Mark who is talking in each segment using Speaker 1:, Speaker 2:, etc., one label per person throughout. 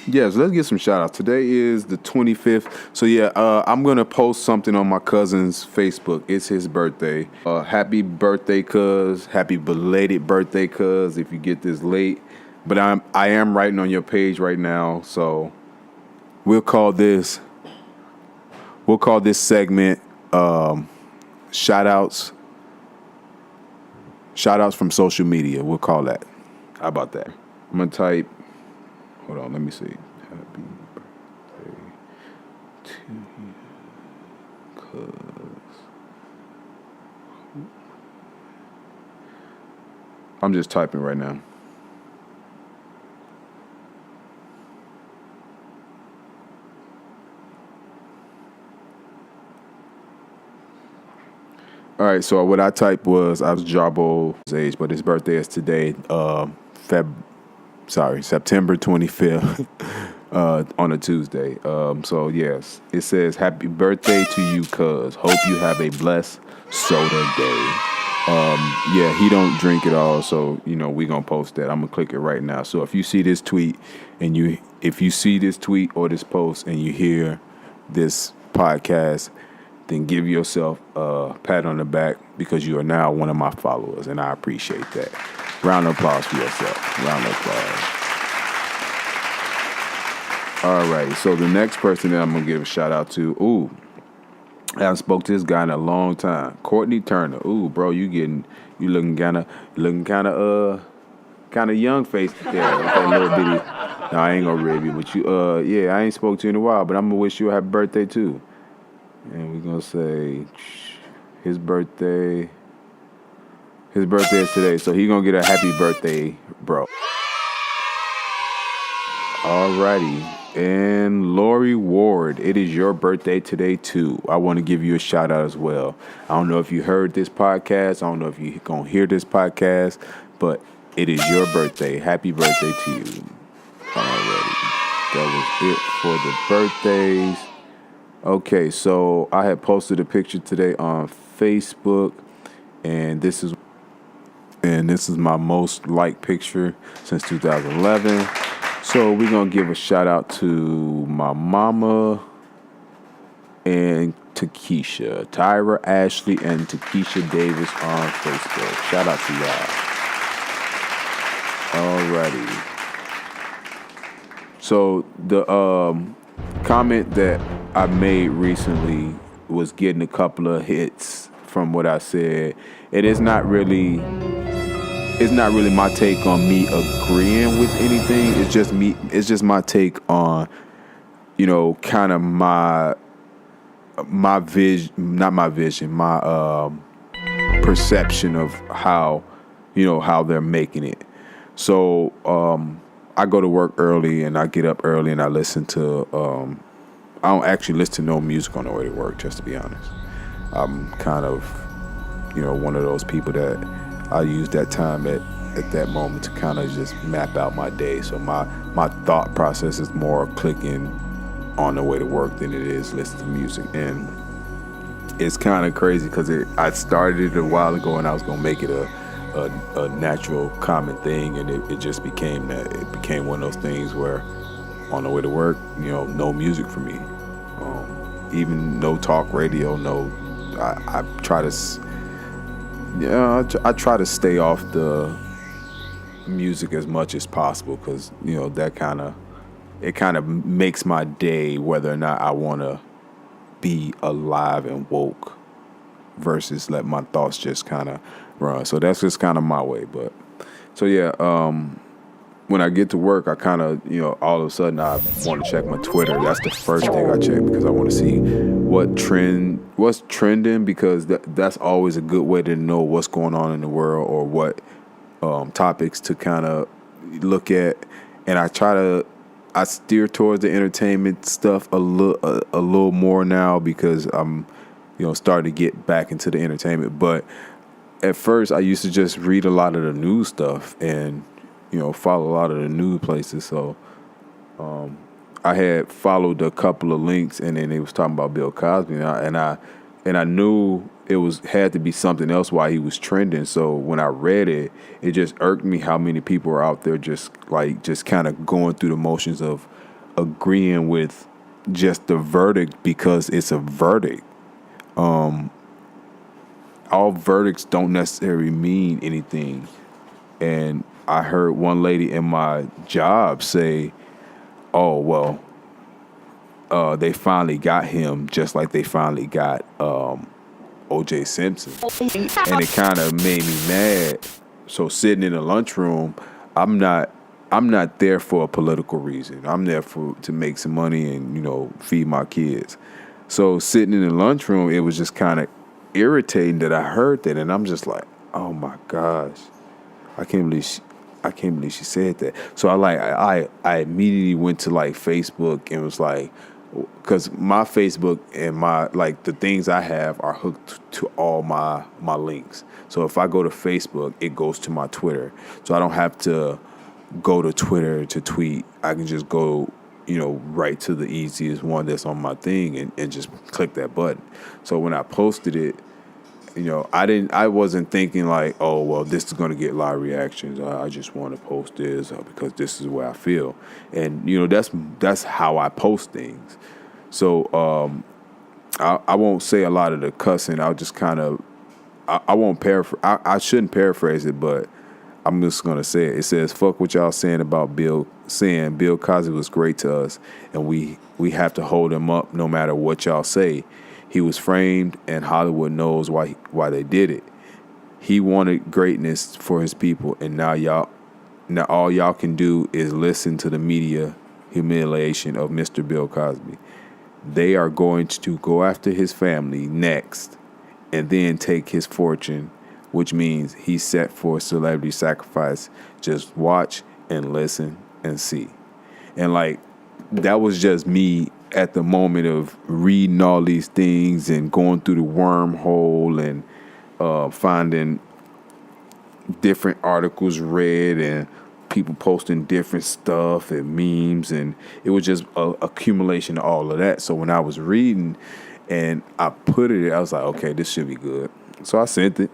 Speaker 1: Yes, let's get some shout outs. Today is the 25th. So yeah, I'm going to post something on my cousin's Facebook. It's his birthday. Happy birthday, cuz. Happy belated birthday, cuz, if you get this late. But I am writing on your page right now. So we'll call this segment shout outs from social media. We'll call that. How about that? I'm going to type. Hold on, let me see. Happy birthday to you, cuz. I'm just typing right now. All right, so what I typed was, I was Jarbo's age, but his birthday is today, September 25th, on a Tuesday. So yes, it says, happy birthday to you, cuz. Hope you have a blessed soda day. Yeah, he don't drink at all, so, we gonna post that. I'm gonna click it right now. So if you see this tweet or this post and you hear this podcast, then give yourself a pat on the back because you are now one of my followers, and I appreciate that. Round of applause for yourself. Round of applause. All right, so the next person that I'm going to give a shout out to, I haven't spoke to this guy in a long time. Courtney Turner. Bro, you looking kind of young faced there with that little bitty. No, I ain't going to rib you, but I ain't spoke to you in a while, but I'm going to wish you a happy birthday too. And we're going to say his birthday is today, so he going to get a happy birthday, bro. Alrighty. And Lori Ward, it is your birthday today, too. I want to give you a shout out as well. I don't know if you heard this podcast. I don't know if you're going to hear this podcast, but it is your birthday. Happy birthday to you. Alrighty. That was it for the birthdays. Okay, so I had posted a picture today on Facebook, and this is my most liked picture since 2011. So we're gonna give a shout out to my mama and Takesha, Tyra Ashley and Takesha Davis on Facebook. Shout out to y'all. Alrighty. So the comment that I made recently was getting a couple of hits from what I said. It's not really my take on me agreeing with anything. It's just my take on, kind of my perception of how they're making it. So I go to work early and I get up early and I listen to I don't actually listen to no music on the way to work, just to be honest. I'm kind of, one of those people that I use that time at that moment to kind of just map out my day. So my thought process is more clicking on the way to work than it is listening to music. And it's kind of crazy because I started it a while ago and I was going to make it a natural common thing, and it just became that. It became one of those things where on the way to work, no music for me. Even no talk radio, I try to stay off the music as much as possible because, that kind of makes my day whether or not I want to be alive and woke versus let my thoughts just kind of run. So that's just kind of my way. But so yeah, when I get to work, I kind of, all of a sudden I want to check my Twitter. That's the first thing I check because I want to see what's trending, because that's always a good way to know what's going on in the world or what topics to kind of look at. And I steer towards the entertainment stuff a little more now because I'm, starting to get back into the entertainment. But at first, I used to just read a lot of the news stuff and follow a lot of the news places. So I had followed a couple of links, and then they was talking about Bill Cosby, and I knew it was had to be something else why he was trending. So when I read it, it just irked me how many people are out there just kind of going through the motions of agreeing with just the verdict because it's a verdict. All verdicts don't necessarily mean anything. And I heard one lady in my job say, "Oh well, they finally got him, just like they finally got O.J. Simpson," and it kind of made me mad. So sitting in the lunchroom, I'm not there for a political reason. I'm there to make some money and feed my kids. So sitting in the lunchroom, it was just kind of irritating that I heard that, and I'm just like, oh my gosh, I can't believe she said that. So I immediately went to like Facebook and was like, because my Facebook and my the things I have are hooked to all my links. So if I go to Facebook, it goes to my Twitter. So I don't have to go to Twitter to tweet. I can just go right to the easiest one that's on my thing and just click that button. So when I posted it, I wasn't thinking like, oh, well, this is going to get a lot of reactions. I just want to post this because this is where I feel. And, that's how I post things. So I won't say a lot of the cussing. I'll just kind of, I won't paraphrase. I shouldn't paraphrase it, but I'm just going to say it. It says, fuck what y'all saying about Bill Cosby was great to us, and we have to hold him up no matter what y'all say. He was framed, and Hollywood knows why they did it. He wanted greatness for his people, and now all y'all can do is listen to the media humiliation of Mr. Bill Cosby. They are going to go after his family next, and then take his fortune, which means he's set for celebrity sacrifice. Just watch and listen and see. And that was just me at the moment of reading all these things and going through the wormhole and finding different articles read and people posting different stuff and memes, and it was just a accumulation of all of that. So when I was reading and I put it, I was like, okay, this should be good. So I sent it.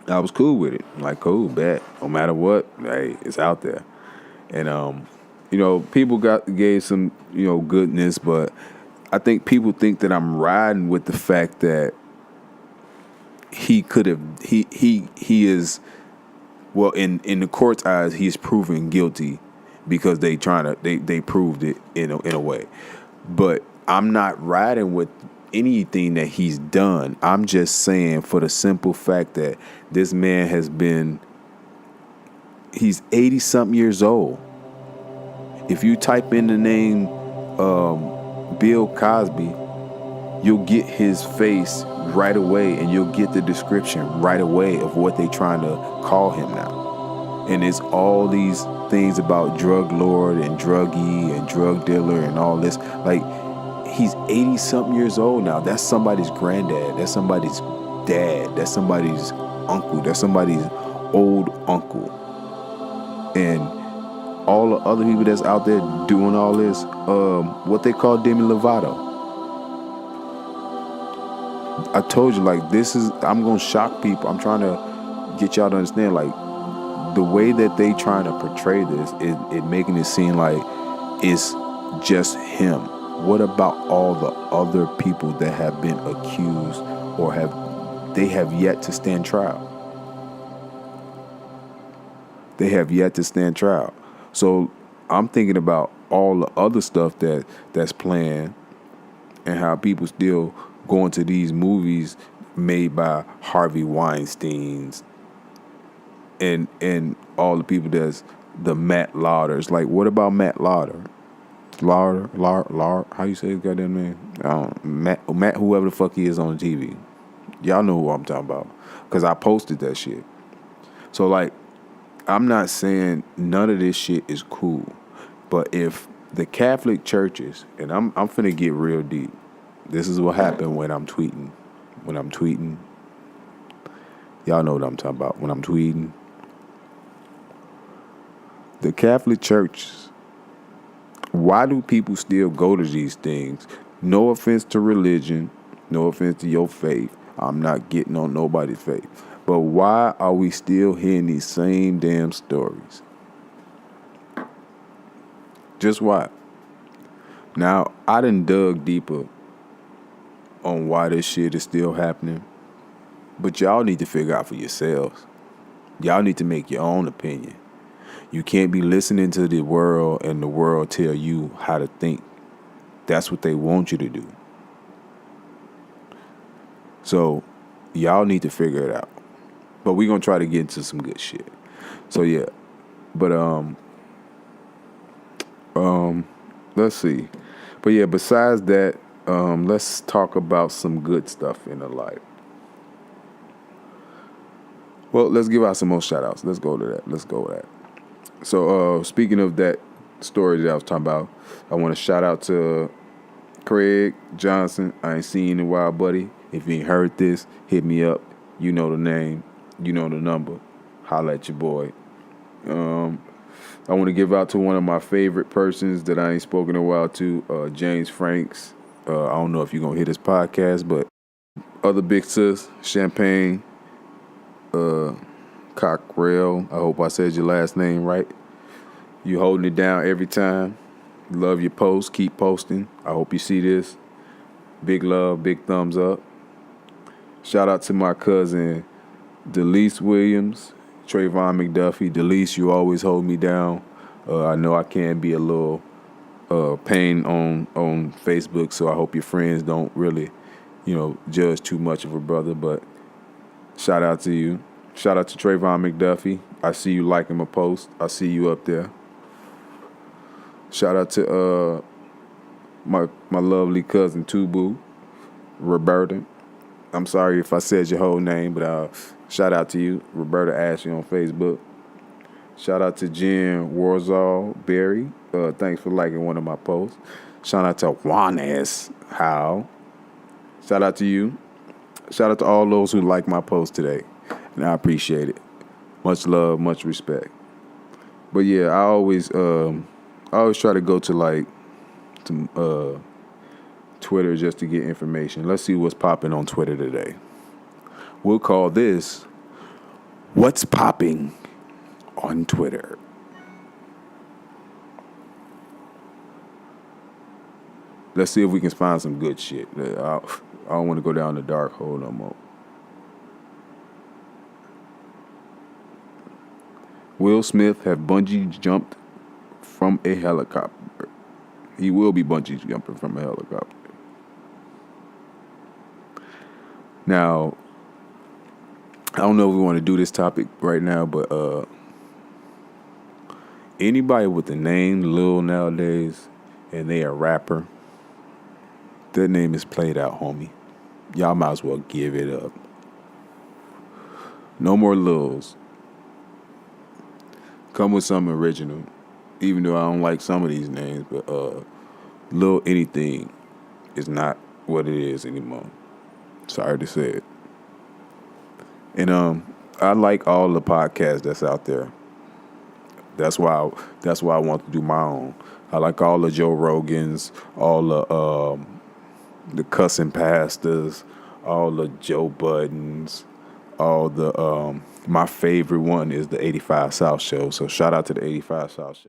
Speaker 1: I was cool with it. Like, cool, bet. No matter what, hey, it's out there. And people gave some, goodness, but I think people think that I'm riding with the fact that he is, well, in the court's eyes, he's proven guilty because they proved it in a way. But I'm not riding with anything that he's done. I'm just saying for the simple fact that this man he's 80 something years old. If you type in the name Bill Cosby, you'll get his face right away, and you'll get the description right away of what they trying to call him now. And it's all these things about drug lord and druggie and drug dealer and all this. Like, he's 80 something years old now. That's somebody's granddad. That's somebody's dad. That's somebody's uncle. That's somebody's old uncle. And all the other people that's out there doing all this, what they call Demi Lovato. I told you, I'm going to shock people. I'm trying to get y'all to understand, the way that they trying to portray this, it making it seem like it's just him. What about all the other people that have been accused or have yet to stand trial? They have yet to stand trial. So I'm thinking about all the other stuff that's planned and how people still going to these movies made by Harvey Weinsteins and all the people that's the Matt Lauders. Like, what about Matt Lauder? Lauder, how you say his goddamn name? Matt, whoever the fuck he is on TV. Y'all know who I'm talking about, because I posted that shit. So, I'm not saying none of this shit is cool, but if the Catholic churches, and I'm finna get real deep. This is what happened when I'm tweeting. Y'all know what I'm talking about. When I'm tweeting. The Catholic churches, why do people still go to these things? No offense to religion, no offense to your faith. I'm not getting on nobody's faith. But why are we still hearing these same damn stories? Just why? Now, I done dug deeper on why this shit is still happening. But y'all need to figure out for yourselves. Y'all need to make your own opinion. You can't be listening to the world and the world tell you how to think. That's what they want you to do. So, y'all need to figure it out. But we're going to try to get into some good shit. So, yeah. But, let's see. But, yeah, besides that, let's talk about some good stuff in the life. Well, let's give out some more shout-outs. Let's go to that. So, speaking of that story that I was talking about, I want to shout out to Craig Johnson. I ain't seen you in a while, buddy. If you ain't heard this, hit me up. You know the name. You know the number. Holla at your boy. I want to give out to one of my favorite persons that I ain't spoken in a while to, James Franks. I don't know if you're going to hear this podcast, but other big sis, Champagne, Cockrell. I hope I said your last name right. You holding it down every time. Love your posts. Keep posting. I hope you see this. Big love, big thumbs up. Shout out to my cousin, Delise Williams, Trayvon McDuffie. Delise, you always hold me down. I know I can be a little pain on Facebook, so I hope your friends don't really, judge too much of a brother. But shout out to you. Shout out to Trayvon McDuffie. I see you liking my post. I see you up there. Shout out to my lovely cousin Tubu, Roberta. I'm sorry if I said your whole name, but shout out to you, Roberta Ashley on Facebook. Shout out to Jen Warzall Berry. Thanks for liking one of my posts. Shout out to Juanes Howe. Shout out to you. Shout out to all those who like my post today. And I appreciate it. Much love, much respect. But yeah, I always try to go to Twitter just to get information. Let's see what's popping on Twitter today. We'll call this What's Popping on Twitter. Let's see if we can find some good shit. I don't want to go down the dark hole no more. Will Smith have bungee jumped from a helicopter. He will be bungee jumping from a helicopter. Now, I don't know if we want to do this topic right now, but anybody with the name Lil nowadays and they a rapper, their name is played out, homie. Y'all might as well give it up. No more Lils. Come with something original. Even though I don't like some of these names, but Lil anything is not what it is anymore. Sorry to say it. And I like all the podcasts that's out there. That's why I want to do my own. I like all the Joe Rogans, all the cussing pastors, all the Joe Buddens, all the my favorite one is the 85 South show. So shout out to the 85 South show.